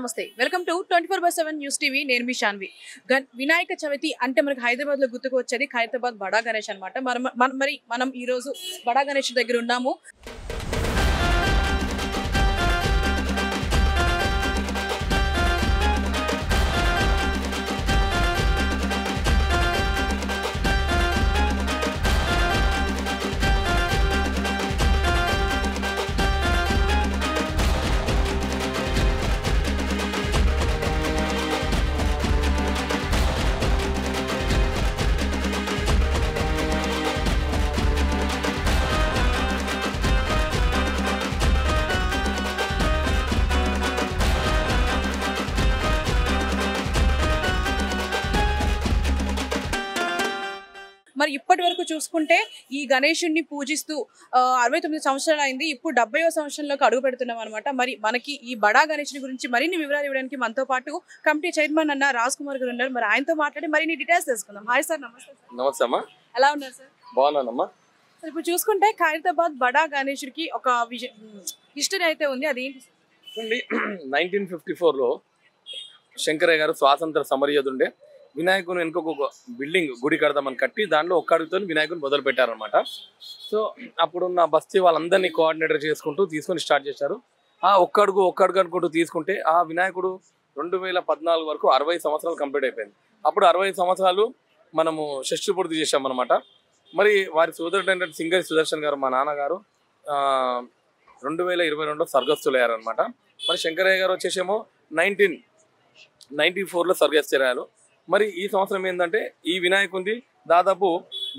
నమస్తే welcome to 24/7 news TV నేను మీ శాన్వి వినాయక చవితి అంటే మనకి హైదరాబాద్ లో గుర్తుకు వచ్చేది ఖైరతాబాద్ బడా గణేష్ అన్నమాట మనం ఈ రోజు బడా గణేష్ దగ్గర ఉన్నాము మరి ఇప్పటి వరకు చూసుకుంటే ఈ గణేశుడిని పూజిస్తూ 69 సంవత్సరాలు అయింది ఇప్పుడు 70వ సంవత్సరంలోకి అడుగు పెడుతున్నాం అనమాట మరి మనకి ఈ బడా గణేశుని గురించి మరిన్ని వివరాలు ఇవ్వడానికి మనతో పాటు కమిటీ చైర్మన్ అన్న రాజ్ కుమార్ గారు ఉన్నారు మరి ఆయనతో మాట్లాడి మరిన్ని డీటెయిల్స్ తెలుసుకుందాం హాయ్ సార్ నమస్తే నమస్తే అమ్మా ఎలా ఉన్నారు సార్ బాగున్నానమ్మా సార్ ఇప్పుడు చూసుకుంటే ఖైరతాబాద్ బడా గణేశుడికి ఒక హిస్టరీ అయితే ఉంది అదేంటి 1954లో శంకరయ్య గారు స్వాతంత్ర సమరయోధుండే వినాయకుని ఇంకొక బిల్డింగ్ గుడి కడదామని కట్టి దాంట్లో ఒక్క అడుగుతో వినాయకుని మొదలు పెట్టారనమాట సో అప్పుడున్న బస్తీ వాళ్ళందరినీ కోఆర్డినేటర్ చేసుకుంటూ తీసుకొని స్టార్ట్ చేశారు ఆ ఒక్క అడుగు అనుకుంటూ తీసుకుంటే ఆ వినాయకుడు 2014 వరకు 60 సంవత్సరాలు కంప్లీట్ అయిపోయింది అప్పుడు 60 సంవత్సరాలు మనము షష్ఠి పూర్తి చేశామన్నమాట మరి వారి సోదరుడు ఏంటంటే సింగరి సుదర్శన్ గారు మా నాన్నగారు 2022లో స్వర్గస్థులయ్యారనమాట మరి శంకరయ్య గారు వచ్చేసేమో 1994లో స్వర్గస్థులయ్యారు మరి ఈ సంవత్సరం ఏంటంటే ఈ వినాయకుంది దాదాపు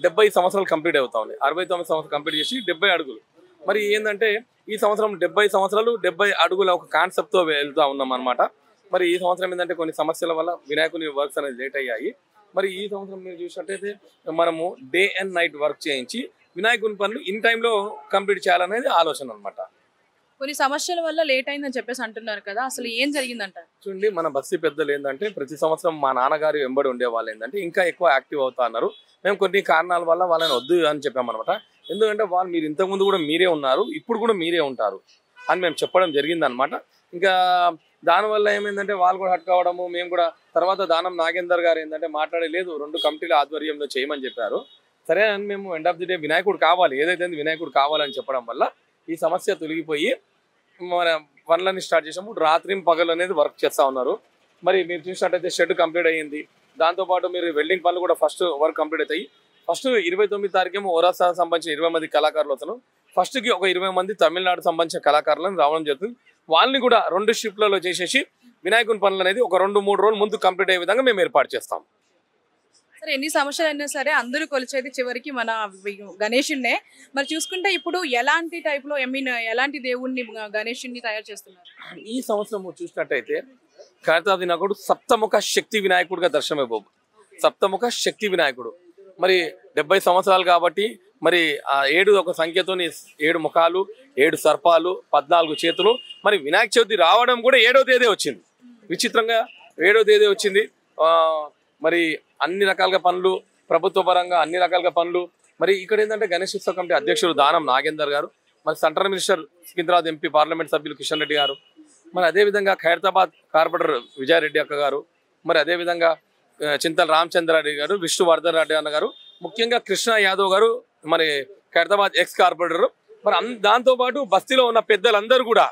70 సంవత్సరాలు కంప్లీట్ అవుతా ఉంది 69 సంవత్సరాలు కంప్లీట్ చేసి 70 అడుగులు మరి ఏంటంటే ఈ సంవత్సరం 70 సంవత్సరాలు 70 అడుగుల ఒక కాన్సెప్ట్తో వెళ్తూ ఉన్నాం అనమాట మరి ఈ సంవత్సరం ఏంటంటే కొన్ని సమస్యల వల్ల వినాయకుని వర్క్స్ అనేది లేట్ అయ్యాయి మరి ఈ సంవత్సరం మీరు చూసినట్టయితే మనము డే అండ్ నైట్ వర్క్ చేయించి వినాయకుని పనులు ఇన్ టైంలో కంప్లీట్ చేయాలనేది ఆలోచన అనమాట కొన్ని సమస్యల వల్ల లేట్ అయిందని చెప్పేసి అంటున్నారు కదా అసలు ఏం జరిగిందంటారు చూడండి మన బస్తీ పెద్దలు ఏంటంటే ప్రతి సంవత్సరం మా నాన్నగారు వెంబడి ఉండే వాళ్ళు ఏంటంటే ఇంకా ఎక్కువ యాక్టివ్ అవుతా అన్నారు మేము కొన్ని కారణాల వల్ల వాళ్ళని వద్దు అని చెప్పామన్నమాట ఎందుకంటే వాళ్ళు మీరు ఇంతకుముందు కూడా మీరే ఉన్నారు ఇప్పుడు కూడా మీరే ఉంటారు అని మేము చెప్పడం జరిగిందనమాట ఇంకా దానివల్ల ఏమైందంటే వాళ్ళు కూడా హట్ కావడము మేము కూడా తర్వాత దానం నాగేందర్ గారు ఏంటంటే మాట్లాడలేదు 2 కమిటీల ఆధ్వర్యంలో చేయమని చెప్పారు సరే అని మేము ఎండ్ ఆఫ్ ది డే వినాయకుడు కావాలి ఏదైతే వినాయకుడు కావాలని చెప్పడం వల్ల ఈ సమస్య తొలగిపోయి మన పనులన్నీ స్టార్ట్ చేసాము రాత్రి పగలు అనేది వర్క్ చేస్తూ ఉన్నారు మరి మీరు చూసినట్టయితే షెడ్ కంప్లీట్ అయ్యింది దాంతోపాటు మీరు వెల్డింగ్ పనులు కూడా ఫస్ట్ వర్క్ కంప్లీట్ అవుతాయి ఫస్ట్ 29 తారీఖేమో ఒరాసా సంబంధించిన 20 మంది కళాకారులు వస్తాను ఫస్ట్కి ఒక 20 మంది తమిళనాడు సంబంధించిన కళాకారులను రావడం జరుగుతుంది వాళ్ళని కూడా 2 షిఫ్ట్లలో చేసేసి వినాయకుని పనులు అనేది ఒక 2-3 రోజులు ముందు కంప్లీట్ అయ్యే విధంగా మేము ఏర్పాటు చేస్తాం సరే ఎన్ని సమస్యలు అయినా సరే అందరూ కొలిచేది చివరికి మన గణేశుడినే మరి చూసుకుంటే ఇప్పుడు ఎలాంటి టైప్ లో ఎలాంటి దేవుణ్ణి గణేశుడిని తయారు చేస్తున్నారు ఈ సంవత్సరం చూసినట్టయితే ఖైరతాబాద్ వినాయకుడు సప్తముఖ శక్తి వినాయకుడిగా దర్శనమైపోదు సప్తముఖ శక్తి వినాయకుడు మరి 70 సంవత్సరాలు కాబట్టి మరి ఆ 7 ఒక సంఖ్యతోని 7 ముఖాలు 7 సర్పాలు 14 చేతులు మరి వినాయక చవితి రావడం కూడా 7వ తేదీ వచ్చింది విచిత్రంగా 7వ తేదీ వచ్చింది మరి అన్ని రకాలుగా పనులు ప్రభుత్వ పరంగా అన్ని రకాలుగా పనులు మరి ఇక్కడ ఏంటంటే గణేష్ ఉత్సవ కమిటీ అధ్యక్షుడు దానం నాగేందర్ గారు మరి central minister Secunderabad MP parliament సభ్యులు కిషన్ రెడ్డి గారు మరి అదేవిధంగా ఖైరతాబాద్ కార్పొరేటర్ విజయారెడ్డి అక్క గారు మరి అదేవిధంగా చింతల రామచంద్రారెడ్డి గారు విష్ణువర్ధన్ రెడ్డి అన్న గారు ముఖ్యంగా కృష్ణ యాదవ్ గారు మరి ఖైరతాబాద్ ఎక్స్ కార్పొరేటర్ మరి దాంతోపాటు బస్తీలో ఉన్న పెద్దలందరూ కూడా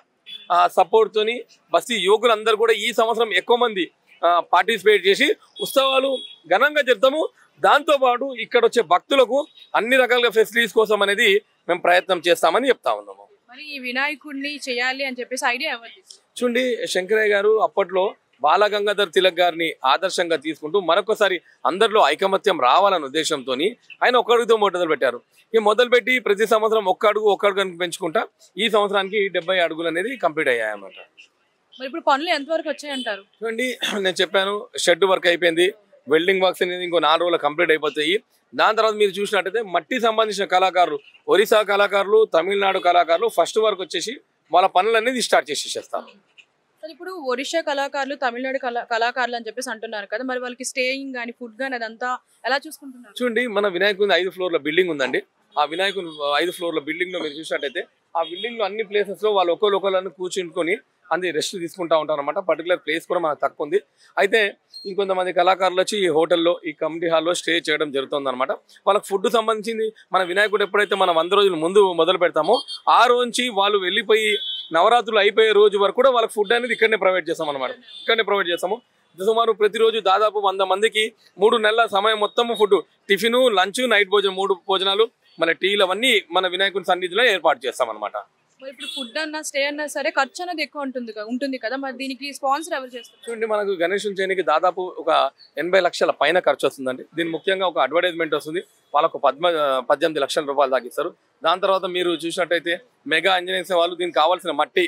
సపోర్ట్తోని బస్తీ యువకులందరూ కూడా ఈ సంవత్సరం ఎక్కువ మంది పార్టిసిపేట్ చేసి ఉత్సవాలు ఘనంగా జరుపుతాము దాంతోపాటు ఇక్కడ వచ్చే భక్తులకు అన్ని రకాలుగా ఫెసిలిటీస్ కోసం అనేది మేము ప్రయత్నం చేస్తామని చెప్తా ఉన్నాము మరి ఈ వినాయకుడిని చేయాలి అని చెప్పేసి ఐడియా ఎవరు చూడండి శంకరయ్య గారు అప్పట్లో బాలగంగాధర్ తిలక్ గారిని ఆదర్శంగా తీసుకుంటూ మరొకసారి అందరిలో ఐకమత్యం రావాలనే ఉద్దేశంతో ఆయన ఒక్కడుగుతో మొదలు పెట్టారు ఈ మొదలుపెట్టి ప్రతి సంవత్సరం ఒక్క అడుగు పెంచుకుంటా ఈ సంవత్సరానికి 70 అడుగులు అనేది కంప్లీట్ అయ్యాయి అన్నమాట మరి ఇప్పుడు పనులు ఎంతవరకు వచ్చాయంటారు చూడండి నేను చెప్పాను షెడ్ వర్క్ అయిపోయింది వెల్డింగ్ వర్క్స్ అనేది ఇంకో 4 రోజులు కంప్లీట్ అయిపోతాయి దాని తర్వాత మీరు చూసినట్టయితే మట్టి సంబంధించిన కళాకారులు ఒరిస్సా కళాకారులు తమిళనాడు కళాకారులు ఫస్ట్ వర్క్ వచ్చేసి వాళ్ళ పనులు అనేది స్టార్ట్ చేసేస్తారు ఇప్పుడు ఒరిస్సా కళాకారులు తమిళనాడు కళాకారులు అని చెప్పేసి అంటున్నారు కదా మరి వాళ్ళకి స్టేయింగ్ గానీ ఫుడ్ గానీ అదంతా ఎలా చూసుకుంటున్నారు చూడండి మన వినాయకుని 5 ఫ్లోర్ల బిల్డింగ్ ఉందండి ఆ వినాయకుని 5 ఫ్లోర్ల బిల్డింగ్ లో మీరు చూసినట్టయితే ఆ బిల్డింగ్ లో అన్ని ప్లేసెస్ లో వాళ్ళు ఒకళ్ళని కూర్చుని అది రెస్ట్ తీసుకుంటూ ఉంటారు అనమాట. పర్టికులర్ ప్లేస్ కూడా మనకు తక్కువ ఉంది. అయితే ఇంకొంతమంది కళాకారులు వచ్చి ఈ హోటల్లో ఈ కమిటీ హాల్లో స్టే చేయడం జరుగుతుంది అనమాట. వాళ్ళకి ఫుడ్ సంబంధించింది మన వినాయకుడు ఎప్పుడైతే మనం 100 రోజుల ముందు మొదలు పెడతామో ఆ రోజు నుంచి వాళ్ళు వెళ్ళిపోయి నవరాత్రులు అయిపోయే రోజు వరకు కూడా వాళ్ళకి ఫుడ్ అనేది ఇక్కడనే ప్రొవైడ్ చేస్తాం అనమాట. ఇక్కడనే ప్రొవైడ్ చేస్తాము. సుమారు ప్రతిరోజు దాదాపు 100 మందికి 3 నెలల సమయం మొత్తం ఫుడ్, టిఫిన్, లంచ్, నైట్ భోజనం 3 భోజనాలు, మళ్ళీ టీలు అవన్నీ మన వినాయకుని సన్నిధిలో ఏర్పాటు చేస్తాం అనమాట. మరి ఇప్పుడు ఫుడ్ అన్నా స్టే అన్నా సరే ఖర్చు అనేది ఎక్కువ ఉంటుంది కదా, మరి దీనికి స్పాన్సర్ ఎవరు చేస్తారు? చూడండి, మనకు గణేశుని చేయడానికి దాదాపు ఒక 80 లక్షల పైన ఖర్చు వస్తుందండి. దీని ముఖ్యంగా ఒక అడ్వర్టైజ్మెంట్ వస్తుంది, వాళ్ళకు 18 లక్షల రూపాయలు దాకిస్తారు. దాని తర్వాత మీరు చూసినట్టయితే మెగా ఇంజనీర్స్ వాళ్ళు దీనికి కావాల్సిన మట్టి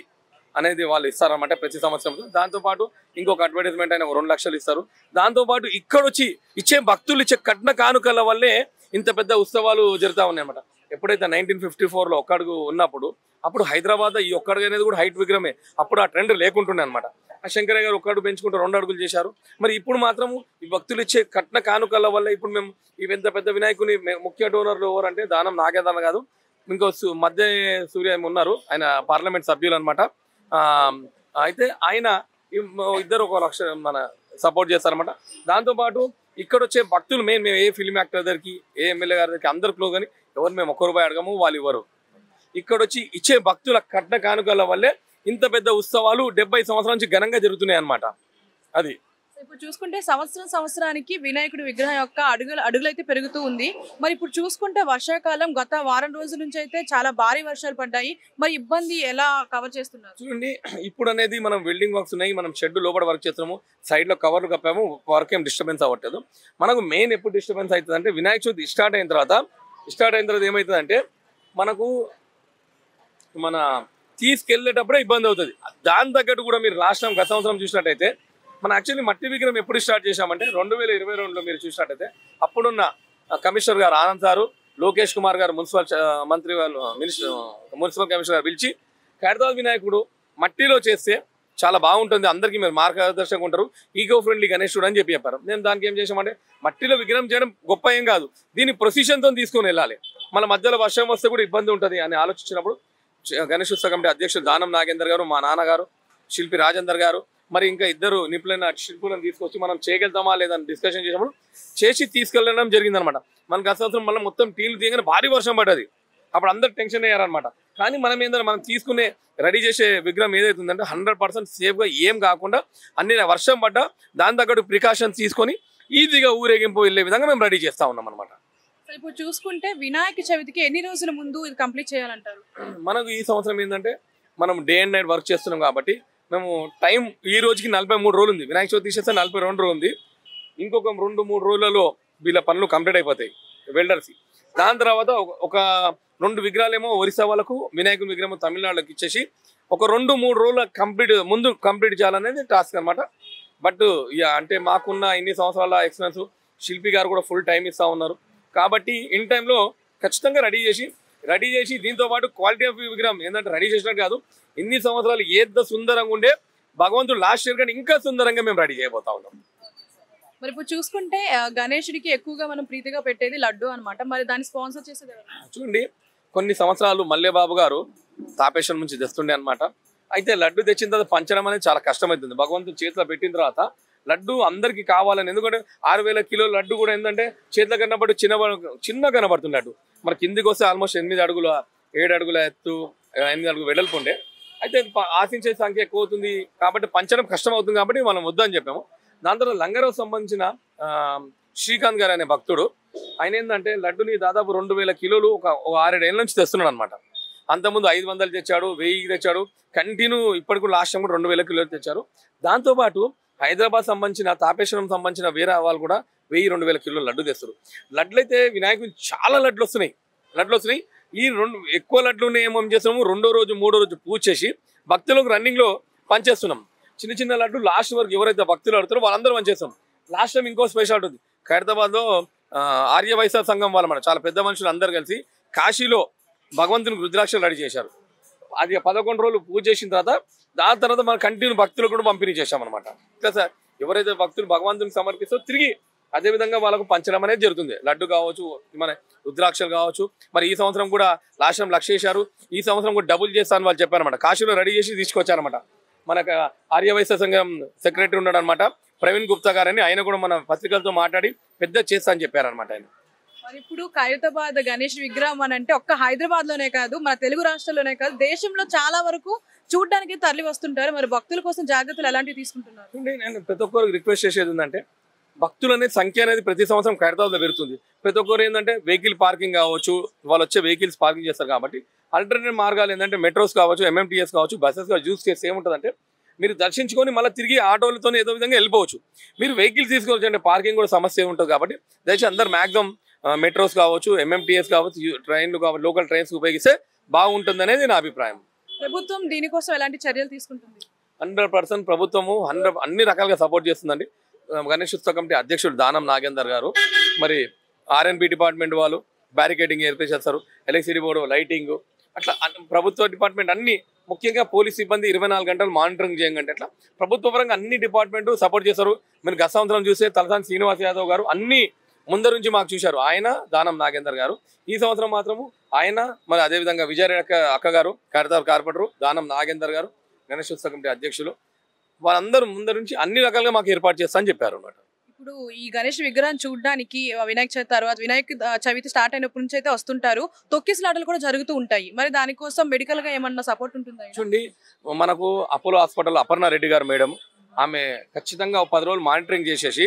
అనేది వాళ్ళు ఇస్తారన్నమాట ప్రతి సంవత్సరం. దాంతోపాటు ఇంకొక అడ్వర్టైజ్మెంట్ అయినా 2 లక్షలు ఇస్తారు. దాంతోపాటు ఇక్కడ వచ్చి ఇచ్చే భక్తులు ఇచ్చే కట్న కానుకల వల్లే ఇంత పెద్ద ఉత్సవాలు జరుగుతూ ఉన్నాయి అన్నమాట. ఎప్పుడైతే 1954లో ఒక్కడుగు ఉన్నప్పుడు అప్పుడు హైదరాబాద్ ఈ ఒక్కడుగు అనేది కూడా హైట్ విగ్రహమే. అప్పుడు ఆ ట్రెండ్ లేకుంటుండే అనమాట. ఆ శంకరయ్య గారు ఒక్కడు పెంచుకుంటూ 2 అడుగులు చేశారు. మరి ఇప్పుడు మాత్రము ఈ భక్తులు ఇచ్చే కట్న కానుకల వల్ల ఇప్పుడు మేము ఈ ఎంత పెద్ద వినాయకుని ముఖ్య డోనర్లు ఎవరంటే దానం నాగేదాన కాదు, ఇంకో మధ్య సూర్య ఉన్నారు, ఆయన పార్లమెంట్ సభ్యులు అనమాట. అయితే ఆయన ఇద్దరు 1 లక్ష మన సపోర్ట్ చేస్తారనమాట. దాంతోపాటు ఇక్కడ వచ్చే భక్తులు మేము ఏ ఫిల్మ్ యాక్టర్ దగ్గరికి, ఏ ఎమ్మెల్యే గారి దగ్గరికి అందరిలో కానీ ఎవరు మేము 1 రూపాయి అడగము, వాళ్ళు ఇవ్వరు. ఇక్కడ వచ్చి ఇచ్చే భక్తుల కట్న కానుకల వల్లే ఇంత పెద్ద ఉత్సవాలు 70 సంవత్సరాల నుంచి ఘనంగా జరుగుతున్నాయి అన్నమాట. అది ఇప్పుడు చూసుకుంటే సంవత్సరానికి వినాయకుడి విగ్రహం యొక్క అడుగులు అయితే పెరుగుతూ ఉంది. మరి ఇప్పుడు చూసుకుంటే వర్షాకాలం గత వారం రోజుల నుంచి అయితే చాలా భారీ వర్షాలు పడ్డాయి. మరి ఇబ్బంది ఎలా కవర్ చేస్తున్నారు? చూడండి, ఇప్పుడు అనేది మనం వెల్డింగ్ వర్క్స్ ఉన్నాయి, మనం షెడ్ లోపల వర్క్ చేస్తున్నాము, సైడ్ లో కవర్లు కప్పాము, వర్క్ ఏం డిస్టర్బెన్స్ అవ్వట్లేదు. మనకు మెయిన్ ఎప్పుడు డిస్టర్బెన్స్ అవుతుంది అంటే వినాయక చవితి స్టార్ట్ అయిన తర్వాత ఏమవుతుందంటే మనకు మన తీసుకెళ్లేటప్పుడే ఇబ్బంది అవుతుంది. దాని తగ్గట్టు కూడా మీరు గత సంవత్సరం చూసినట్టయితే మనం యాక్చువల్లీ మట్టి విగ్రహం ఎప్పుడు స్టార్ట్ చేశామంటే 2022లో మీరు చూసినట్టయితే అప్పుడున్న కమిషనర్ గారు ఆనంద్ సారు, లోకేష్ కుమార్ గారు మున్సిపల్ కమిషనర్ గారు పిలిచి ఖైరతాబాద్ వినాయకుడు మట్టిలో చేస్తే చాలా బాగుంటుంది, అందరికీ మీరు మార్గదర్శకంగా ఉంటారు, ఈకో ఫ్రెండ్లీ గణేశుడు అని చెప్పారు. నేను దానికి ఏం చేసామంటే మట్టిలో విగ్రహం చేయడం గొప్ప ఏం కాదు, దీన్ని ప్రొసీజన్తో తీసుకొని వెళ్ళాలి, మన మధ్యలో వర్షం వస్తే కూడా ఇబ్బంది ఉంటుంది అని ఆలోచించినప్పుడు గణేశోత్సవ కమిటీ అధ్యక్షులు దానం నాగేందర్ గారు, మా నాన్నగారు శిల్పి రాజేందర్ గారు, మరి ఇంకా ఇద్దరు నిపుణులైన శిల్పులను తీసుకొచ్చి మనం చేయగలుగుతామా లేదని డిస్కషన్ చేసినప్పుడు చేసి తీసుకెళ్ళడం జరిగిందనమాట. మనకు గత సంవత్సరం మళ్ళీ మొత్తం టీలు తీయగానే భారీ వర్షం పడ్డది. అప్పుడు అందరు టెన్షన్ అయ్యారనమాట. కానీ మనం ఏంటంటే మనం తీసుకునే రెడీ చేసే విగ్రహం ఏదైతే ఉందంటే 100% సేఫ్గా ఏం కాకుండా అన్ని వర్షం పడ్డా దాని తగ్గట్టు ప్రికాషన్స్ తీసుకొని ఈజీగా ఊరేగింపు వెళ్ళే విధంగా మేము రెడీ చేస్తూ ఉన్నాం అనమాట. ఇప్పుడు చూసుకుంటే వినాయక చవితికి ఎన్ని రోజుల ముందు ఇది కంప్లీట్ చేయాలంటారు? మనకు ఈ సంవత్సరం ఏంటంటే మనం డే అండ్ నైట్ వర్క్ చేస్తున్నాం కాబట్టి మేము టైం ఈ రోజుకి 43 రోజులు ఉంది. వినాయక చవితి తీసేస్తే 42 రోజులు ఉంది. ఇంకొక 2-3 రోజులలో వీళ్ళ పనులు కంప్లీట్ అయిపోతాయి వెల్డర్స్. దాని తర్వాత ఒక 2 విగ్రహాలేమో ఒరిస్సా వాళ్ళకు, వినాయకుని విగ్రహం తమిళనాడుకి ఇచ్చేసి ఒక 2-3 రోజుల కంప్లీట్ చేయాలనేది టాస్క్ అనమాట. బట్ అంటే మాకున్న ఇన్ని సంవత్సరాల ఎక్స్పీరియన్స్ శిల్పి గారు కూడా ఫుల్ టైం ఇస్తూ ఉన్నారు కాబట్టి ఇన్ టైంలో ఖచ్చితంగా రెడీ చేసి దీంతో పాటు క్వాలిటీ ఆఫ్ విగ్రహం ఏంటంటే రెడీ చేసినట్టు కాదు, ఇన్ని సంవత్సరాలు ఏదో సుందరంగా ఉండే భగవంతుడు లాస్ట్ ఇయర్ కానీ ఇంకా సుందరంగా మేము రెడీ చేయబోతా ఉన్నాం. మరి ఇప్పుడు చూసుకుంటే గణేశుడికి ఎక్కువగా మనం ప్రీతిగా పెట్టేది లడ్డు అనమాట. మరి దాన్ని స్పాన్సర్ చేసేది చూడండి, కొన్ని సంవత్సరాలు మల్లేబాబు గారు తాపేశ్వరం నుంచి తెస్తుండే అనమాట. అయితే లడ్డు తెచ్చిన తర్వాత పంచడం అనేది చాలా కష్టమవుతుంది. భగవంతుడు చేతిలో పెట్టిన తర్వాత లడ్డు అందరికి కావాలని, ఎందుకంటే 6000 కిలోల లడ్డు కూడా ఏంటంటే చేతిలో కన్నప్పుడు చిన్న కనబడుతుంది లడ్డు. మరి కిందికి వస్తే ఆల్మోస్ట్ 8 అడుగుల 7 అడుగుల ఎత్తు, 8 అడుగులు వెడల్పు ఉండే. అయితే ఆశించే సంఖ్య ఎక్కువ అవుతుంది కాబట్టి పంచడం కష్టం అవుతుంది కాబట్టి మనం వద్దని చెప్పాము. దాని తర్వాత లంగరావు సంబంధించిన శ్రీకాంత్ గారు అనే భక్తుడు ఆయన ఏంటంటే లడ్డుని దాదాపు 2000 కిలోలు ఒక 6-7 ఏళ్ళ నుంచి తెస్తున్నాడు అనమాట. అంతకుముందు 500 తెచ్చాడు, 1000 తెచ్చాడు, కంటిన్యూ ఇప్పటికి లాస్ట్ టైం కూడా 2000 కిలోలు తెచ్చారు. దాంతోపాటు హైదరాబాద్ సంబంధించిన తాపేశ్వరం సంబంధించిన వేరే వాళ్ళు కూడా 1000-2000 కిలోలు లడ్డు తెస్తారు. లడ్లు అయితే వినాయకుని చాలా లడ్లు వస్తున్నాయి. ఈ ఎక్కువ లడ్లు ఏమేమి చేస్తున్నాము, 2వ రోజు 3వ రోజు పూజ చేసి భక్తులకు రన్నింగ్లో పనిచేస్తున్నాం. చిన్న లడ్డు లాస్ట్ వరకు ఎవరైతే భక్తులు ఆడుతారో వాళ్ళందరూ పనిచేస్తాం. లాస్ట్ టైం ఇంకో స్పెషాలిటీ ఉంది. ఖైరతాబాద్లో ఆర్య వైశ్య సంఘం వాళ్ళు మన చాలా పెద్ద మనుషులు అందరు కలిసి కాశీలో భగవంతునికి రుద్రాక్షలు రెడీ చేశారు. అది 11 రోజులు పూజ చేసిన తర్వాత దాని తర్వాత మన కంటిన్యూ భక్తులకు కూడా పంపిణీ చేశామన్నమాట. ఇట్లా సార్ ఎవరైతే భక్తులు భగవంతునికి సమర్పిస్తారో తిరిగి అదేవిధంగా వాళ్ళకు పంచడం అనేది జరుగుతుంది. లడ్డు కావచ్చు, మన రుద్రాక్షలు కావచ్చు. మరి ఈ సంవత్సరం కూడా లాస్ట్ టైం 1,00,000 చేశారు, ఈ సంవత్సరం కూడా డబుల్ చేస్తారని వాళ్ళు చెప్పారనమాట. కాశీలో రెడీ చేసి తీసుకొచ్చారనమాట. మనకు ఆర్యవైశ్య సంఘం సెక్రటరీ ఉన్నాడు అనమాట, ప్రవీణ్ గుప్తా గారని. ఆయన కూడా మన పత్రికలతో మాట్లాడి పెద్ద చేస్తా అని చెప్పారనమాట ఆయన. మరి ఇప్పుడు ఖైరతాబాద్ గణేష్ విగ్రహం అని అంటే ఒక్క హైదరాబాద్ లోనే కాదు, మన తెలుగు రాష్ట్రాల్లోనే కాదు, దేశంలో చాలా వరకు చూడడానికి తరలి వస్తుంటారు. మరి భక్తుల కోసం జాగ్రత్తలు ఎలాంటివి తీసుకుంటున్నారు? నేను ప్రతి ఒక్కరికి రిక్వెస్ట్ చేసేది ఏంటంటే, భక్తులు అనేది సంఖ్య అనేది ప్రతి సంవత్సరం ఖైరతాబాద్లో పెరుగుతుంది. ప్రతి ఒక్కరు ఏంటంటే వెహికల్ పార్కింగ్ కావచ్చు, వాళ్ళు వచ్చే వెహికల్స్ పార్కింగ్ చేస్తారు కాబట్టి ఆల్టర్నేటివ్ మార్గాలు ఏంటంటే మెట్రోస్ కావచ్చు, ఎంఎంటీఎస్ కావచ్చు, బస్సెస్ యూజ్ చేస్తే ఏముంటుందంటే మీరు దర్శించుకొని మళ్ళీ తిరిగి ఆటోలతో ఏదో విధంగా వెళ్ళిపోవచ్చు. మీరు వెహికల్స్ తీసుకోవచ్చు అంటే పార్కింగ్ కూడా సమస్య ఉంటుంది కాబట్టి దయచేసి అందరు మ్యాక్సిమం మెట్రోస్ కావచ్చు, ఎంఎంటీఎస్ కావచ్చు, ట్రైన్లు కావచ్చు, లోకల్ ట్రైన్స్ ఉపయోగిస్తే బాగుంటుంది అనేది నా అభిప్రాయం. ప్రభుత్వం దీనికోసం ఎలాంటి చర్యలు తీసుకుంటుంది? 100% ప్రభుత్వము అన్ని రకాలుగా సపోర్ట్ చేస్తుందండి. గణేష్ ఉత్సవ కమిటీ అధ్యక్షుడు దానం నాగేందర్ గారు, మరి ఆర్ఎన్బి డిపార్ట్మెంట్ వాళ్ళు బ్యారికేడింగ్ ఏర్పాటు చేస్తారు, ఎలక్ట్రిసిటీ బోర్డు లైటింగ్, అట్లా ప్రభుత్వ డిపార్ట్మెంట్ అన్ని, ముఖ్యంగా పోలీస్ సిబ్బంది 24 గంటలు మానిటరింగ్ చేయండి. అట్లా ప్రభుత్వ పరంగా అన్ని డిపార్ట్మెంట్ సపోర్ట్ చేస్తారు. మీరు గత సంవత్సరం చూస్తే తలసాని శ్రీనివాస్ యాదవ్ గారు అన్ని ముందర నుంచి మాకు చూశారు, ఆయన దానం నాగేందర్ గారు. ఈ సంవత్సరం మాత్రము ఆయన, మరి అదేవిధంగా విజయరేఖ అక్క గారు, ఖైరతాబాద్ కార్పొరేటర్ దానం నాగేందర్ గారు, గణేష్ ఉత్సవ కమిటీ అధ్యక్షులు, వాళ్ళందరూ ముందర నుంచి అన్ని రకాలుగా మాకు ఏర్పాటు చేస్తా అని చెప్పారు అన్నమాట. ఇప్పుడు ఈ గణేష్ విగ్రహం చూడడానికి వినాయక చవితి తర్వాత, వినాయక చవితి స్టార్ట్ అయినప్పటి నుంచి అయితే వస్తుంటారు, తొక్కిసలాటలు కూడా జరుగుతూ ఉంటాయి. మరి దానికోసం మెడికల్ గా ఏమన్నా సపోర్ట్ ఉంటుందా? చూడండి, మనకు అపోలో హాస్పిటల్ అపర్ణ రెడ్డి గారు మేడం, ఆమె ఖచ్చితంగా 10 రోజులు మానిటరింగ్ చేసేసి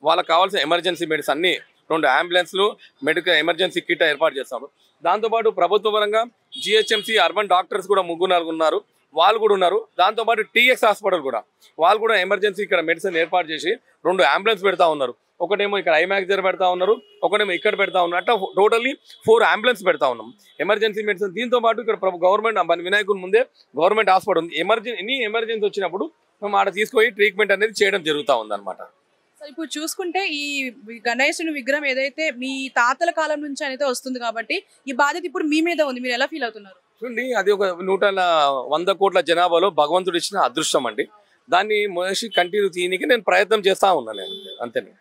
వాళ్ళకి కావాల్సిన ఎమర్జెన్సీ మెడిసిన్ అన్ని 2 అంబులెన్స్లు, మెడికల్ ఎమర్జెన్సీ కిట్ ఏర్పాటు చేస్తారు. దాంతోపాటు ప్రభుత్వ పరంగా జిహెచ్ఎంసీ అర్బన్ డాక్టర్స్ కూడా 3-4 ఉన్నారు, వాళ్ళు కూడా ఉన్నారు. దాంతోపాటు టీఎక్స్ హాస్పిటల్ కూడా వాళ్ళు కూడా ఎమర్జెన్సీ ఇక్కడ మెడిసిన్ ఏర్పాటు చేసి 2 అంబులెన్స్ పెడతా ఉన్నారు. ఒకటేమో ఇక్కడ ఐమాక్స్ దగ్గర పెడతా ఉన్నారు, ఒకటేమో ఇక్కడ పెడతా ఉన్నారు. అట్లా టోటల్లీ 4 అంబులెన్స్ పెడతా ఉన్నాం ఎమర్జెన్సీ మెడిసిన్. దీంతో పాటు ఇక్కడ గవర్నమెంట్ వినాయకుడి ముందే గవర్నమెంట్ హాస్పిటల్ ఉంది. ఎమర్జెన్సీ వచ్చినప్పుడు మేము ఆడ తీసుకొని ట్రీట్మెంట్ అనేది చేయడం జరుగుతూ ఉందన్నమాట. ఇప్పుడు చూసుకుంటే ఈ గణేశుని విగ్రహం ఏదైతే మీ తాతల కాలం నుంచి అయితే వస్తుంది కాబట్టి ఈ బాధ్యత ఇప్పుడు మీ మీద ఉంది, మీరు ఎలా ఫీల్ అవుతున్నారు? చూడండి, అది ఒక 100 కోట్ల జనాభాలో భగవంతుడు ఇచ్చిన అదృష్టం అండి. దాన్ని మనిషి కంటిన్యూ తీయనికి నేను ప్రయత్నం చేస్తా ఉన్నాను, అంతేనే.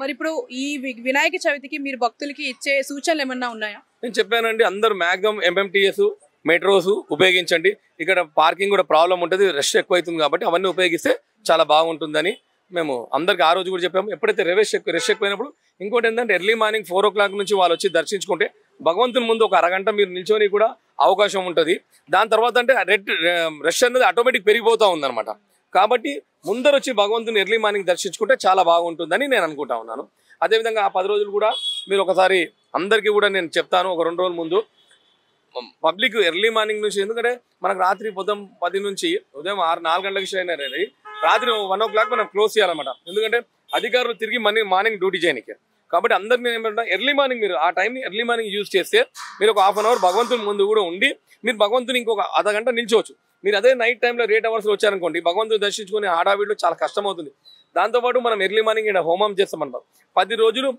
మరి ఇప్పుడు ఈ వినాయక చవితికి మీరు భక్తులకి ఇచ్చే సూచనలు ఏమన్నా ఉన్నాయా? నేను చెప్పానండి, అందరూ మ్యాక్సిమం ఎంఎంటీఎస్, మెట్రోస్ ఉపయోగించండి. ఇక్కడ పార్కింగ్ కూడా ప్రాబ్లం ఉంటుంది, రష్ ఎక్కువైతుంది కాబట్టి అవన్నీ ఉపయోగిస్తే చాలా బాగుంటుందని మేము అందరికి ఆ రోజు కూడా చెప్పాము. ఎప్పుడైతే రష్ ఎక్కువైనప్పుడు ఇంకోటి ఏంటంటే ఎర్లీ మార్నింగ్ 4 o'clock నుంచి వాళ్ళు వచ్చి దర్శించుకుంటే భగవంతుని ముందు ఒక అరగంట మీరు నిల్చొని కూడా అవకాశం ఉంటుంది. దాని తర్వాత అంటే రష్ అనేది ఆటోమేటిక్ పెరిగిపోతూ ఉందన్నమాట. కాబట్టి ముందర వచ్చి భగవంతుని ఎర్లీ మార్నింగ్ దర్శించుకుంటే చాలా బాగుంటుందని నేను అనుకుంటా ఉన్నాను. అదేవిధంగా ఆ 10 రోజులు కూడా మీరు ఒకసారి అందరికీ కూడా నేను చెప్తాను, ఒక 2 రోజుల ముందు పబ్లిక్ ఎర్లీ మార్నింగ్ నుంచి, ఎందుకంటే మనకు రాత్రి పొద్దున 10 నుంచి ఉదయం 4 గంటలకు స్టార్ట్ అనేది రాత్రి 1 o'clock మనం క్లోజ్ చేయాలన్నమాట. ఎందుకంటే అధికారులు తిరిగి మార్నింగ్ డ్యూటీ చేయడానికి. కాబట్టి అందరినీ ఏమంటా ఎర్లీ మార్నింగ్ మీరు ఆ టైంని ఎర్లీ మార్నింగ్ యూజ్ చేస్తే మీరు ఒక 1/2 hour భగవంతుని ముందు కూడా ఉండి మీరు భగవంతుని ఇంకొక అర్ధగంట నిల్చోవచ్చు. మీరు అదే నైట్ టైంలో లేట్ అవర్స్లో వచ్చారనుకోండి, భగవంతుని దర్శించుకుని హడావిడిలో చాలా కష్టం అవుతుంది. దాంతోపాటు మనం ఎర్లీ మార్నింగ్ ఇక్కడ హోమం చేస్తామన్నమాట. 10 రోజులు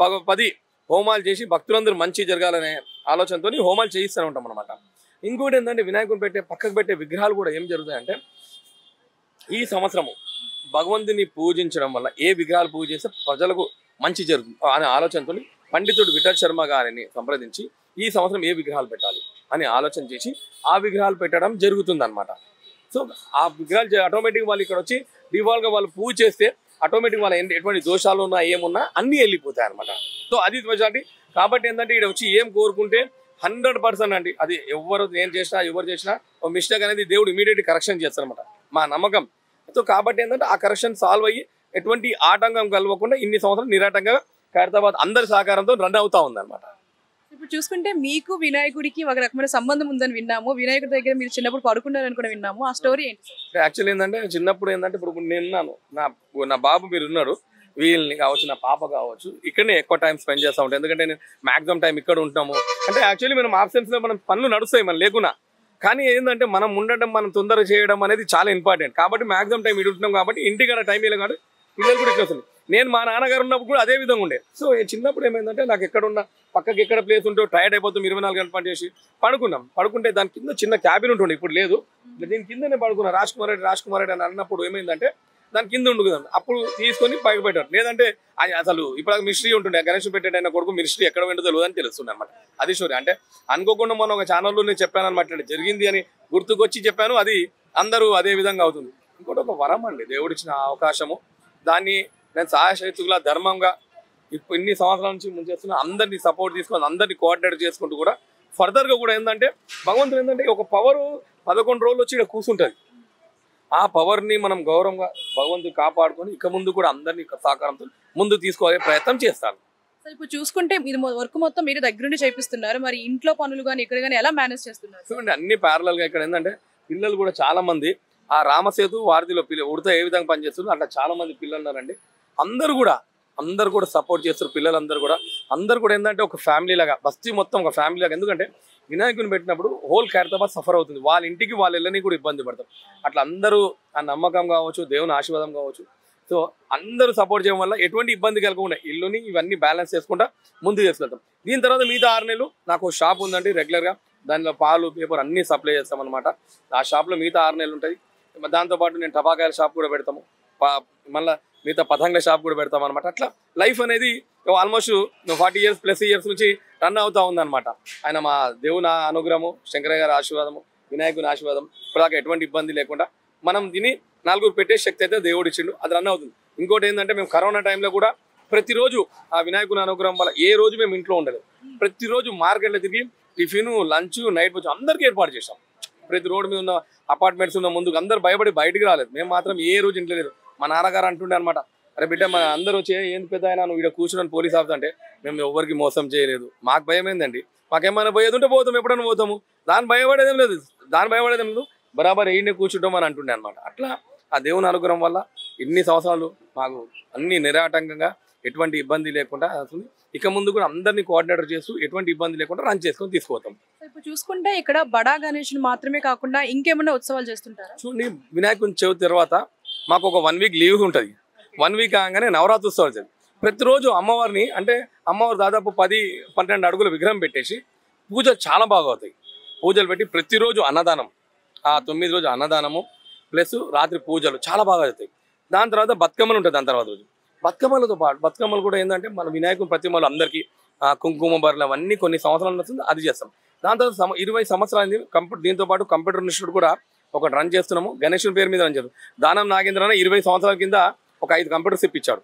10 హోమాలు చేసి భక్తులందరూ మంచి జరగాలనే ఆలోచనతో హోమాలు చేయిస్తూనే ఉంటాం అనమాట. ఇంకోటి ఏంటంటే వినాయకుని పక్కకు పెట్టే విగ్రహాలు కూడా ఏం జరుగుతాయంటే, ఈ సంవత్సరము భగవంతుని పూజించడం వల్ల ఏ విగ్రహాలు పూజ చేస్తే ప్రజలకు మంచి జరుగుతుంది అనే ఆలోచనతో పండితుడు విఠల్ శర్మ గారిని సంప్రదించి ఈ సంవత్సరం ఏ విగ్రహాలు పెట్టాలి అని ఆలోచన చేసి ఆ విగ్రహాలు పెట్టడం జరుగుతుంది అనమాట. సో ఆ విగ్రహాలు ఆటోమేటిక్ వాళ్ళు ఇక్కడ వచ్చి డివాల్వ్గా వాళ్ళు పూజ చేస్తే ఆటోమేటిక్ వాళ్ళ ఎటువంటి దోషాలు ఉన్నా ఏమున్నా అన్నీ వెళ్ళిపోతాయి అనమాట. సో అది స్పెషాలిటీ. కాబట్టి ఏంటంటే ఇక్కడ వచ్చి ఏం కోరుకుంటే 100% అండి, అది ఎవరు చేసినా ఒక మిస్టేక్ అనేది దేవుడు ఇమీడియట్ కరెక్షన్ చేస్తారనమాట, మా నమ్మకం. సో కాబట్టి ఏంటంటే ఆ కరెక్షన్ సాల్వ్ అయ్యి ఎటువంటి ఆటంకం కలవకుండా ఇన్ని సంవత్సరాలు నిరాటంగా ఖైరతాబాద్ అందరి సహకారంతో రన్ అవుతా ఉందన్నమాట. ఇప్పుడు చూసుకుంటే మీకు వినాయకుడికి ఒక రకమైన సంబంధం ఉందని విన్నాము, వినాయకుడి దగ్గర మీరు చిన్నప్పుడు పడుకున్నారని కూడా విన్నాము, ఆ స్టోరీ ఏంటి? యాక్చువల్లీ ఏంటంటే చిన్నప్పుడు ఏంటంటే ఇప్పుడు నేను ఉన్నాను, నా బాబు మీరు ఉన్నాడు, వీళ్ళని కావచ్చు, నా పాప కావచ్చు, ఇక్కడనే ఎక్కువ టైం స్పెండ్ చేస్తూ ఉంటాం. ఎందుకంటే నేను మ్యాక్సిమం టైం ఇక్కడ ఉంటాము. అంటే యాక్చువల్లీ మనం ఆబ్సెన్స్లో మనం పనులు నడుస్తాయి మనం లేకున్నా, కానీ ఏంటంటే మనం ఉండటం, మనం తొందరగా చేయడం అనేది చాలా ఇంపార్టెంట్. కాబట్టి మ్యాక్సిమం టైం ఇటు ఉంటున్నాం కాబట్టి ఇంటికాడ టైం లేదు కాబట్టి పిల్లలు కూడా ఇట్లా వస్తుంది. నేను మా నాన్నగారు ఉన్నప్పుడు కూడా అదే విధంగా ఉండే. సో చిన్నప్పుడు ఏమైందంటే నాకు ఎక్కడున్న పక్కకి ఎక్కడ ప్లేస్ ఉంటే టైర్డ్ అయిపోతాం, 24 గంటలు పని చేసి పడుకుంటే దాని కింద చిన్న క్యాబిన్ ఉంటుండే, ఇప్పుడు లేదు, దీని కిందనే పడుకున్నా. రాజ్ కుమార్ రెడ్డి అని అన్నప్పుడు ఏమైందంటే దాని కింద ఉండు కదా, అప్పుడు తీసుకొని పైకి పెట్టారు. లేదంటే అసలు ఇప్పుడు మిస్టరీ ఉంటుండే, గణేష్ పెట్టేటైనా కొడుకు మిస్టరీ ఎక్కడ వెంటో తెలియదు అని తెలుస్తుంది అనమాట. అది స్టోరీ. అంటే అనుకోకుండా మనం ఒక ఛానల్లో నేను చెప్పాను అనమాట, జరిగింది అని గుర్తుకొచ్చి చెప్పాను. అది అందరూ అదే విధంగా అవుతుంది. ఇంకోటి ఒక వరం అండి, దేవుడిచ్చిన అవకాశము. దాన్ని నేను సహాయశక్తులా ధర్మంగా ఇప్పుడు ఇన్ని సంవత్సరాల నుంచి ముందు చేస్తున్నా, అందరినీ సపోర్ట్ తీసుకొని అందరినీ కోఆర్డినేట్ చేసుకుంటూ కూడా ఫర్దర్గా కూడా ఏంటంటే భగవంతుడు ఏంటంటే ఒక పవరు 11 రోజులు వచ్చి ఇక్కడ కూర్చుంటుంది. ఆ పవర్ని మనం గౌరవంగా భగవంతుడు కాపాడుకొని ఇక ముందు కూడా అందరినీ సహకారంతో ముందు తీసుకోవాలే ప్రయత్నం చేస్తాను. ఇప్పుడు చూసుకుంటే ఇది వర్క్ మొత్తం మీరు దగ్గరుండి చేపిస్తున్నారు, మరి ఇంట్లో పనులు కానీ ఇక్కడ కానీ ఎలా మేనేజ్ చేస్తున్నారు? చూడండి అన్ని ప్యారలల్గా ఇక్కడ ఏంటంటే పిల్లలు కూడా చాలా మంది ఆ రామసేతు వారధిలో ఉడత ఏ విధంగా పనిచేస్తున్నారు అట్లా చాలా మంది పిల్లలు ఉన్నారండి. అందరు కూడా సపోర్ట్ చేస్తారు. పిల్లలందరూ కూడా ఏంటంటే ఒక ఫ్యామిలీ లాగా, బస్తీ మొత్తం ఒక ఫ్యామిలీ లాగా. ఎందుకంటే వినాయకుని పెట్టినప్పుడు హోల్ ఖైరతాబాద్ సఫర్ అవుతుంది, వాళ్ళ ఇంటికి వాళ్ళు వెళ్ళని కూడా ఇబ్బంది పడతారు. అట్లా అందరూ ఆ నమ్మకం కావచ్చు, దేవుని ఆశీర్వాదం కావచ్చు, సో అందరూ సపోర్ట్ చేయడం వల్ల ఎటువంటి ఇబ్బంది కలగకుండా ఇల్లుని ఇవన్నీ బ్యాలెన్స్ చేసుకుంటా ముందుకు తీసుకెళ్తాం. దీని తర్వాత మిగతా 6 నెలలు నాకు షాప్ ఉందండి రెగ్యులర్గా, దానిలో పాలు పేపర్ అన్నీ సప్లై చేస్తాం అనమాట. ఆ షాప్లో మిగతా 6 నెలలు ఉంటుంది. దాంతోపాటు నేను టపాకాయల షాప్ కూడా పెడతాము, మళ్ళీ మిగతా పతంగ షాప్ కూడా పెడతాం అనమాట. అట్లా లైఫ్ అనేది ఆల్మోస్ట్ 40 years ప్లస్ ఇయర్స్ నుంచి రన్ అవుతా ఉందన్నమాట. ఆయన మా దేవుని అనుగ్రహము, శంకరయ్య గారి ఆశీర్వాదము, వినాయకుని ఆశీర్వాదం, ఇప్పటిదాకా ఎటువంటి ఇబ్బంది లేకుండా మనం దీన్ని 4 పెట్టే శక్తి అయితే దేవుడు ఇచ్చిండు, అది రన్ అవుతుంది. ఇంకోటి ఏంటంటే మేము కరోనా టైంలో కూడా ప్రతిరోజు ఆ వినాయకుని అనుగ్రహం వల్ల ఏ రోజు మేము ఇంట్లో ఉండలేదు. ప్రతిరోజు మార్కెట్లో తిరిగి టిఫిన్, లంచ్, నైట్ వచ్చి అందరికీ ఏర్పాటు చేసాం. ప్రతి రోడ్డు మీద ఉన్న అపార్ట్మెంట్స్ ఉన్న ముందుకు అందరు భయపడి బయటికి రాలేదు. మేము మాత్రం ఏ రోజు ఇంట్లో లేదు. మా నాన్నగారు అంటుండే అనమాట, అరే బిడ్డ మన అందరూ వచ్చి ఏంది పెద్ద అయినా నువ్వు ఇక్కడ కూర్చున్నాను పోలీస్ ఆఫీసర్ అంటే, మేము ఎవరికి మోసం చేయలేదు. మాకు భయం ఏందండి, మాకేమైనా పోయేది ఉంటే పోతాం, ఎప్పుడైనా పోతాము, దాని భయపడేదేం లేదు, బరాబర్ ఏడినే కూర్చుంటాం అని అంటుండే అనమాట. అట్లా ఆ దేవుని అనుగ్రహం వల్ల ఇన్ని సంవత్సరాలు మాకు అన్ని నిరాటంకంగా ఎటువంటి ఇబ్బంది లేకుండా అవుతుంది. ఇక ముందు కూడా అందరినీ కోఆర్డినేటర్ చేస్తూ ఎటువంటి ఇబ్బంది లేకుండా రన్ చేసుకొని తీసుకుపోతాం. ఇప్పుడు చూసుకుంటే ఇక్కడ బడా గణేష్ మాత్రమే కాకుండా ఇంకేమైనా ఉత్సవాలు చేస్తుంటారా? చూడండి వినాయకుని చవితి తర్వాత మాకు ఒక 1 week లీవ్ ఉంటుంది. 1 week కాగానే నవరాత్రి ఉత్సవాలు చేయాలి. ప్రతిరోజు అమ్మవారిని అంటే అమ్మవారు దాదాపు 10-12 అడుగుల విగ్రహం పెట్టేసి పూజలు చాలా బాగా అవుతాయి. పూజలు పెట్టి ప్రతిరోజు అన్నదానం, ఆ 9 రోజు అన్నదానము ప్లస్ రాత్రి పూజలు చాలా బాగా అవుతాయి. దాని తర్వాత బతుకమ్మలు ఉంటుంది. దాని తర్వాత రోజు బతుకమ్మలతో పాటు బతుకమ్మలు కూడా ఏంటంటే మన వినాయకుని ప్రతిమలు అందరికీ కుంకుమ బర్రెలు అవన్నీ కొన్ని సంవత్సరాలు వస్తుంది, అది చేస్తాం. దాని తర్వాత 20 సంవత్సరాలు దీంతో పాటు కంప్యూటర్ ఇన్స్టిట్యూట్ కూడా ఒకటి రన్ చేస్తున్నాము. గణేశుని పేరు మీద రన్ చేస్తాం. దానం నాగేంద్ర 20 సంవత్సరాల కింద ఒక 5 కంప్యూటర్స్ ఇప్పించాడు.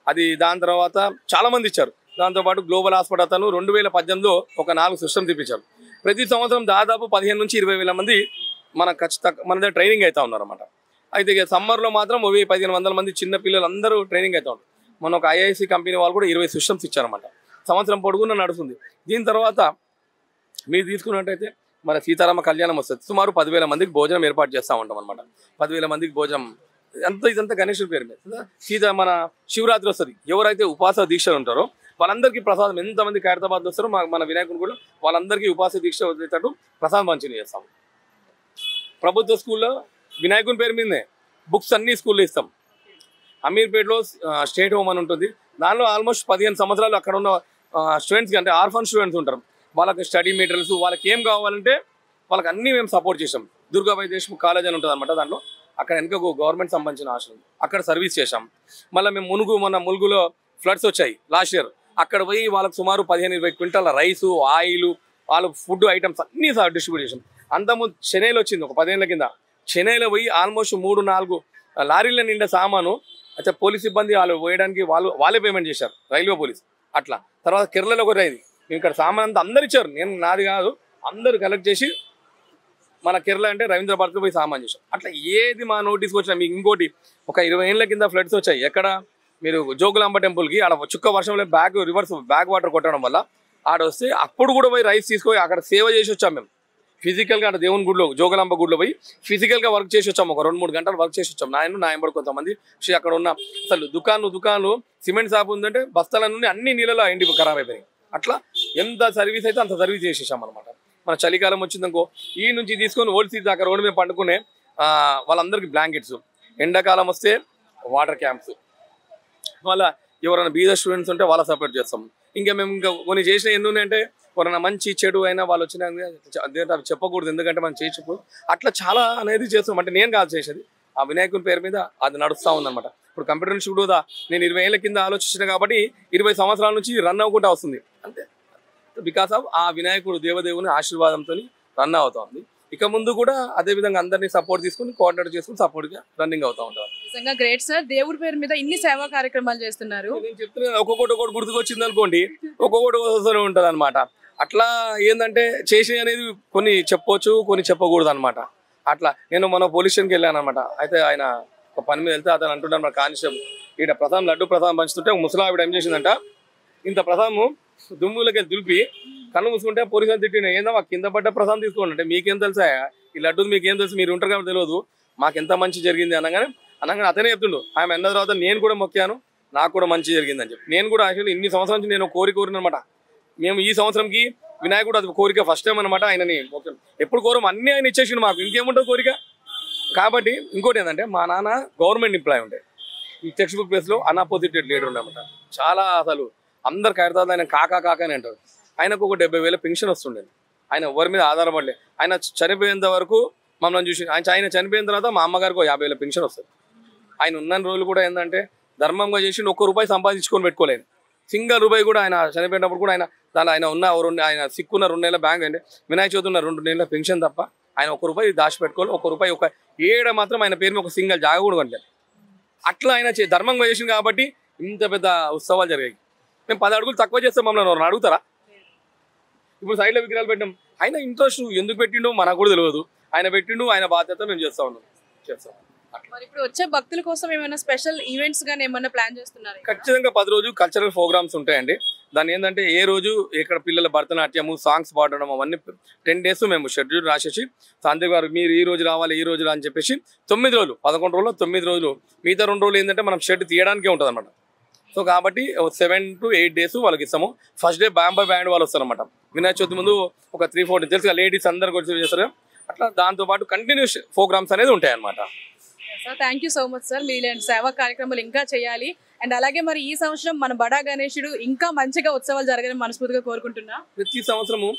అది దాని తర్వాత చాలా మంది ఇచ్చారు. దాంతోపాటు గ్లోబల్ హాస్పిటల్ అతను 2018లో ఒక 4 సిస్టమ్స్ ఇప్పించారు. ప్రతి సంవత్సరం దాదాపు 15 నుంచి 20,000 మంది మన దగ్గర ట్రైనింగ్ అవుతా ఉన్నారు అన్నమాట. అయితే ఇక సమ్మర్లో మాత్రం 1500 మంది చిన్న పిల్లలు అందరూ ట్రైనింగ్ అవుతా ఉంటారు. మన ఒక ఐఐసి కంపెనీ వాళ్ళు కూడా 20 సిస్టమ్స్ ఇచ్చారన్నమాట. సంవత్సరం పొడుగున నడుస్తుంది. దీని తర్వాత మీరు తీసుకున్నట్టయితే మన సీతారామ కళ్యాణం వస్తుంది. సుమారు 10,000 మందికి భోజనం ఏర్పాటు చేస్తూ ఉంటాం అనమాట. 10,000 మందికి భోజనం ఇదంతా గణేశుడి పేరు మీద. మన శివరాత్రి వస్తుంది. ఎవరైతే ఉపాస దీక్షలు ఉంటారో వాళ్ళందరికీ ప్రసాదం, ఎంతమంది ఖైరతాబాద్ వస్తారో మన వినాయకుని కూడా వాళ్ళందరికీ ఉపాస దీక్ష వదిలేటట్టు ప్రసాదం పంపిణీ చేస్తాం. ప్రభుత్వ స్కూల్లో వినాయకుని పేరు మీదనే బుక్స్ అన్ని స్కూల్లో ఇస్తాం. అమీర్పేటలో స్టేట్ హోమ్ అని ఉంటుంది. దానిలో ఆల్మోస్ట్ 15 సంవత్సరాలు అక్కడ ఉన్న స్టూడెంట్స్కి అంటే ఆర్ఫన్ స్టూడెంట్స్ ఉంటారు. వాళ్ళకి స్టడీ మెటీరియల్స్, వాళ్ళకి ఏం కావాలంటే వాళ్ళకి అన్నీ మేము సపోర్ట్ చేసాం. దుర్గాబాయి దేశ్ముఖ్ కాలేజ్ అని ఉంటుంది అనమాట. దాంట్లో అక్కడ వెనక గవర్నమెంట్ సంబంధించిన హాస్టల్, అక్కడ సర్వీస్ చేశాం. మళ్ళీ మేము ములుగులో ఫ్లడ్స్ వచ్చాయి లాస్ట్ ఇయర్. అక్కడ పోయి వాళ్ళకి సుమారు 15-20 క్వింటాల రైసు, ఆయిల్, వాళ్ళ ఫుడ్ ఐటమ్స్ అన్నీ డిస్ట్రిబ్యూట్ చేసాం. అంతకుముందు చెన్నైలో వచ్చింది ఒక 10 ఏళ్ల కింద. చెన్నైలో పోయి ఆల్మోస్ట్ 3-4 లారీల నిండా సామాను అయితే పోలీస్ సిబ్బంది వాళ్ళు పోయడానికి వాళ్ళే పేమెంట్ చేశారు, రైల్వే పోలీస్. అట్లా తర్వాత కేరళలో కూడా అయింది. మేము ఇక్కడ సామాన్ అంతా అందరు ఇచ్చారు, నేను నాది కాదు, అందరు కలెక్ట్ చేసి మన కేరళ అంటే రవీంద్ర భారతిలో పోయి సామాన్ చేశాం. అట్లా ఏది మా నోటీస్కి వచ్చినా మీకు ఇంకోటి ఒక 20 ఏళ్ల కింద ఫ్లడ్స్ వచ్చాయి. ఎక్కడ మీరు జోగులాంబ టెంపుల్కి ఆడ చుక్క వర్షంలో బ్యాక్ వాటర్ కొట్టడం వల్ల ఆడ వస్తే అప్పుడు కూడా పోయి రైస్ తీసుకొని అక్కడ సేవ చేసి వచ్చాం. మేము ఫిజికల్గా అక్కడ దేవుని గుడిలో జోగులాంబ గుడిలో పోయి ఫిజికల్గా వర్క్ చేసి వచ్చాము. ఒక 2-3 గంటలు వర్క్ చేసి వచ్చాం. నా ఎంబడి కొంతమంది అక్కడ ఉన్న అసలు దుకాణాలు సిమెంట్ షాప్ ఉందంటే బస్తాలన్నీ అన్ని నీళ్ళలో ఎండి ఖరాబ్ అయిపోయినాయి. అట్లా ఎంత సర్వీస్ అయితే అంత సర్వీస్ చేసేసాం అనమాట. మన చలికాలం వచ్చిందనుకో ఈ నుంచి తీసుకొని ఓల్డ్ సీట్ దాకా రోడ్డు మీద పండుకునే వాళ్ళందరికీ బ్లాంకెట్స్, ఎండాకాలం వస్తే వాటర్ క్యాంప్స్, వాళ్ళ ఎవరైనా బీద స్టూడెంట్స్ ఉంటే వాళ్ళ సపోర్ట్ చేస్తాం. ఇంకా మేము కొన్ని చేసిన ఎన్ని ఉన్నాయంటే ఎవరైనా మంచి చెడు అయినా వాళ్ళు వచ్చినా అవి చెప్పకూడదు, ఎందుకంటే మనం చేయకపోదు. అట్లా చాలా అనేది చేస్తాం. అంటే నేను కాదు చేసేది, ఆ వినాయకుని పేరు మీద అది నడుస్తూ ఉందన్నమాట. ఇప్పుడు కంప్యూటర్ ఇన్స్టిట్యూట్ నేను 20 ఏళ్ల కింద ఆలోచించిన కాబట్టి 20 సంవత్సరాల నుంచి రన్ అవ్వకుండా వస్తుంది. అంతే, బికాస్ ఆఫ్ ఆ వినాయకుడు దేవదేవుని ఆశీర్వాదంతో రన్ అవుతుంది. ఇక ముందు కూడా అదే విధంగా అందరినీ సపోర్ట్ తీసుకుని కోఆర్డినేట్ చేసుకుని సపోర్ట్గా రన్నింగ్ అవుతా ఉంటాం. నిజంగా గ్రేట్ సార్. దేవుడి పేరు మీద ఇన్ని సేవా కార్యక్రమాలు చేస్తున్నారు. నేను చెప్తున్నా ఒక్కొక్కటి గుర్తుకొచ్చింది అనుకోండి, ఒక్కొక్కటి వస్తూనే ఉంటుంది అనమాట. అట్లా ఏంటంటే చేసి అనేది కొన్ని చెప్పొచ్చు, కొన్ని చెప్పకూడదు అనమాట. అట్లా నేను మన పోలీస్ స్టేషన్కి వెళ్ళాను అనమాట. అయితే ఆయన ఒక పని మీద వెళ్తే అతను అంటున్నాను మన కానిస్టేబుల్ ఈడ ప్రసాదం లడ్డు ప్రసాదం పంచుతుంటే ముసలా ఆవిడ ఏం చేసిందంట, ఇంత ప్రసాదము దుమ్ములకి దులిపి కన్ను మూసుకుంటే పోలీసులు తిట్టిన, ఏందా మాకు కింద పడ్డ ప్రసాదం తీసుకోండి అంటే మీకేం తెలుసా ఈ లడ్డు, మీకేం తెలుసు, మీరు ఉంటారు కాబట్టి తెలియదు, మాకు ఎంత మంచి జరిగింది అనగానే అతనే చెప్తుండు. ఆయన అన్న తర్వాత నేను కూడా మొక్కాను, నాకు కూడా మంచి జరిగిందని చెప్పి. నేను కూడా యాక్చువల్లీ ఇన్ని సంవత్సరాల నుంచి నేను కోరినమాట. మేము ఈ సంవత్సరంకి వినాయకుడు అది కోరిక ఫస్ట్ టైం అనమాట. ఆయనని ఎప్పుడు కోరం అన్నీ ఆయన ఇచ్చేసిండు, మాకు ఇంకేముంటుంది కోరిక. కాబట్టి ఇంకోటి ఏంటంటే మా నాన్న గవర్నమెంట్ ఎంప్లాయ్ ఉండే, ఈ టెక్స్ట్ బుక్ ప్లేస్లో అన్అపోజిటెడ్ లీడర్ ఉండమాట. చాలా అసలు అందరు కడతారు ఆయన కాకా అని అంటారు. ఆయనకు ఒక 70,000 పెన్షన్ వస్తుండేది. ఆయన ఎవరి మీద ఆధారపడలేదు. ఆయన చనిపోయేంత వరకు మమ్మల్ని చూసి ఆయన చనిపోయిన తర్వాత మా అమ్మగారికి 50,000 పెన్షన్ వస్తుంది. ఆయన ఉన్న రోజులు కూడా ఏంటంటే ధర్మంగా చేసి ఒక్క రూపాయి సంపాదించుకొని పెట్టుకోలేదు. సింగిల్ రూపాయి కూడా ఆయన చనిపోయినప్పుడు కూడా ఆయన ఉన్న ఆయన సిక్కున్న 2 నెలల బ్యాంక్ అంటే వినాయక చవితి ఉన్న 2 నెలల పెన్షన్ తప్ప ఆయన ఒక్క రూపాయి దాచిపెట్టుకోవాలి. ఒక్క రూపాయి ఒక ఏడ మాత్రం ఆయన పేరు మీద ఒక సింగిల్ జాగ కూడా కొనలేదు. అట్లా ఆయన ధర్మంగా చేసింది కాబట్టి ఇంత పెద్ద ఉత్సవాలు జరిగాయి. మేము 10 అడుగులు తక్కువ చేస్తాం, మమ్మల్ని ఎవరు అడుగుతారా? ఇప్పుడు సైడ్లో విగ్రహాలు పెట్టాం. ఆయన ఇంట్రెస్ట్ ఎందుకు పెట్టిండో మనకు కూడా తెలియదు. ఆయన పెట్టిండు, ఆయన బాధ్యత మేము చేస్తాం. మరి ఇప్పుడు వచ్చే భక్తుల కోసం ఏమైనా స్పెషల్ ఈవెంట్స్ గానీ ఏమైనా ప్లాన్ చేస్తున్నారు? ఖచ్చితంగా 10 రోజులు కల్చరల్ ప్రోగ్రామ్స్ ఉంటాయండి. దాని ఏంటంటే ఏ రోజు ఇక్కడ పిల్లల భరతనాట్యము, సాంగ్స్ పాడడం అవన్నీ 10 days మేము షెడ్యూల్ రాసేసి సాంతి గారు మీరు ఈ రోజు రావాలి, ఈ రోజు అని చెప్పేసి 9 రోజులు 11 రోజులు 9 రోజులు మిగతా 2 రోజులు ఏంటంటే మనం షెడ్ తీయడానికే ఉంటుంది అనమాట. సో కాబట్టి 7 to 8 days వాళ్ళకి ఇస్తాము. ఫస్ట్ డే బాంబా బ్యాండ్ వాళ్ళు వస్తారు అనమాట. వినాయక చవితి ముందు ఒక 3-4 days తెలుసు లేడీస్ అందరు వచ్చి చేస్తారు. అట్లా దాంతోపాటు కంటిన్యూస్ ప్రోగ్రామ్స్ అనేది ఉంటాయి అనమాట. Sir thank you so much sir. మీ ఇలాంటి సేవా కార్యక్రమాలు ఇంకా చేయాలి. అండ్ అలాగే మరి ఈ సంవత్సరం మన బడా గణేశుడు ఇంకా మంచిగా ఉత్సవాలు జరగాలని మనస్ఫూర్తిగా కోరుకుంటున్నా. ప్రతి సంవత్సరము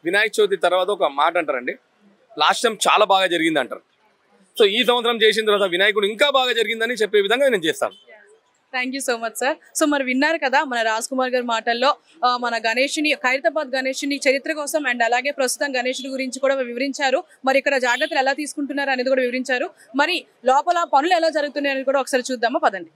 వినాయక చవితి తర్వాత ఒక మాట అంటారండి, లాస్ట్ టైం చాలా బాగా జరిగింది అంటారు. సో ఈ సంవత్సరం చేసిన తర్వాత వినాయకుడు ఇంకా బాగా జరిగిందని చెప్పే విధంగా నేను చేస్తాను. Thank you so much sir. So మరి విన్నారు కదా మన రాజ్ కుమార్ గారి మాటల్లో మన గణేషుని, ఖైరతాబాద్ గణేషుని చరిత్ర కోసం అండ్ అలాగే ప్రస్తుతం గణేశుడి గురించి కూడా వివరించారు. మరి ఇక్కడ జాగ్రత్తలు ఎలా తీసుకుంటున్నారు అనేది కూడా వివరించారు. మరి లోపల పనులు ఎలా జరుగుతున్నాయి అనేది కూడా ఒకసారి చూద్దామా, పదండి.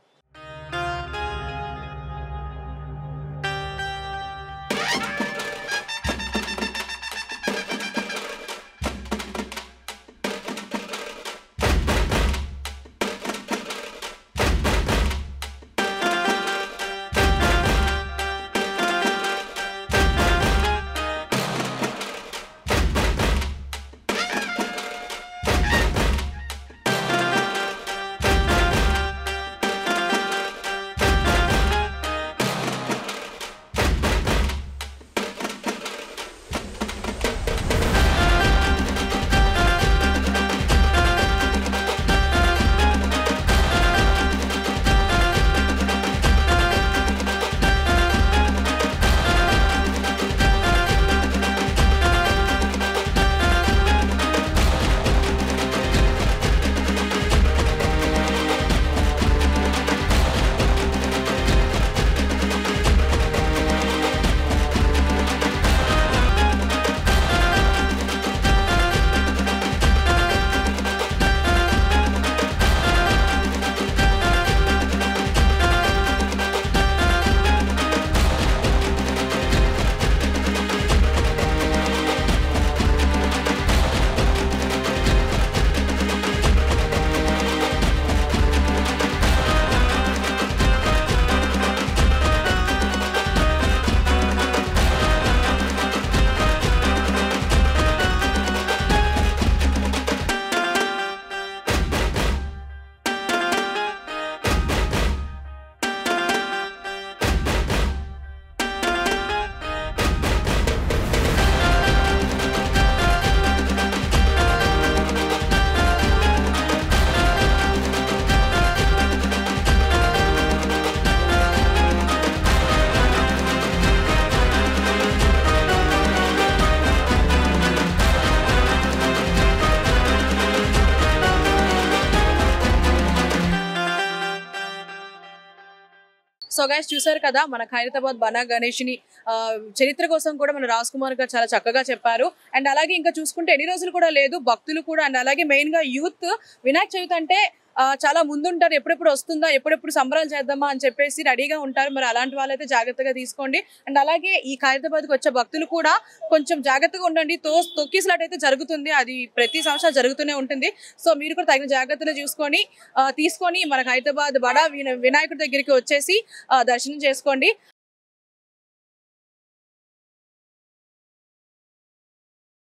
సో గైస్ చూసారు కదా మన ఖైరతాబాద్ బనా గణేష్ని చరిత్ర కోసం కూడా మన రాజ్ కుమార్ గారు చాలా చక్కగా చెప్పారు. అండ్ అలాగే ఇంకా చూసుకుంటే ఎన్ని రోజులు కూడా లేదు, భక్తులు కూడా అండ్ అలాగే మెయిన్ గా యూత్ వినాయక చవితి అంటే చాలా ముందుంటారు, ఎప్పుడెప్పుడు వస్తుందా, ఎప్పుడెప్పుడు సంబరాలు చేద్దామా అని చెప్పేసి రెడీగా ఉంటారు. మరి అలాంటి వాళ్ళైతే జాగ్రత్తగా తీసుకోండి. అండ్ అలాగే ఈ ఖైరతాబాద్కి వచ్చే భక్తులు కూడా కొంచెం జాగ్రత్తగా ఉండండి. తొక్కిసలాట అయితే జరుగుతుంది, అది ప్రతి సంవత్సరం జరుగుతూనే ఉంటుంది. సో మీరు కూడా తగిన జాగ్రత్తలు తీసుకొని మన ఖైరతాబాద్ బడా వినాయకుడి దగ్గరికి వచ్చేసి దర్శనం చేసుకోండి.